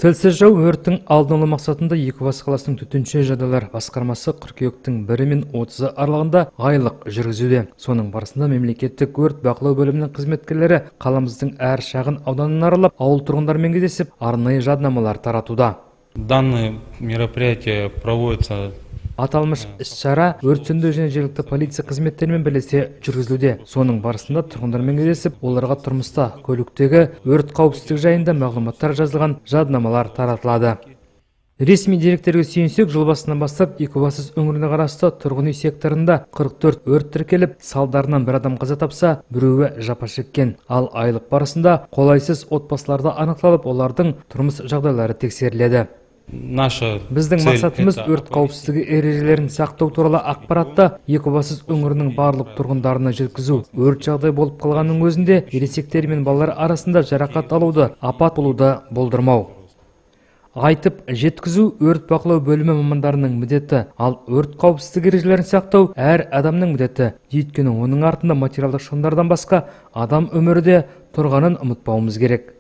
Тілсіз жау өрттің алдын алу мақсатында Екібастұз қаласының төтенше жағдайлар басқармасы қыркүйектің 1 мен 30 аралығында айлық жүргізуде. Соның барысында мемлекеттік өрт бақылау бөлімінің қызметкерлері қаламыздың әр шағын ауданын аралап, ауыл тұрғындарымен кездесіп, арнайы жаднамалар таратуда. Данное мероприятие проводится. Аталмыш іс-шара өрт сөндіру және жергілікті полиция қызметтерімен бірлесе жүргізілуде. Соның барысында тұрғындармен кездесіп, оларға тұрмыста, көліктегі өрт қауіпсіздігі жайында мағлұматтар жазылған жаднамалар таратылады. Ресми деректерге сүйенсек, жыл басынан бастап Екібастұз өңіріне қарасты тұрғын үй секторында 44 өрт тіркеліп, салдарынан бір адам қаза тапса, біреуі жапа шеккен. Ал айлық барысында қолайсыз отбасыларда анықталып, олардың тұрмыс жағдайлары тексеріледі. Біздің мақсатымыз өрт қауіпсіздігі ережелерін сақтау туралы ақпаратты Екібастұз өңірінің барлық тұрғындарына жеткізу. Өрт жағдай болып қалғанның өзінде ересектер мен балалар арасында жарақат алуды, апат болуды болдырмау. Айтып жеткізу өрт бақылау бөлімі мамандарының міндеті, ал өрт қауіпсіздігі ережелерін сақтау әр адамның міндеті. Өйткені оның артында материалдық шығындардан басқа адам өмірі де тұрғанын ұмытпауымыз керек.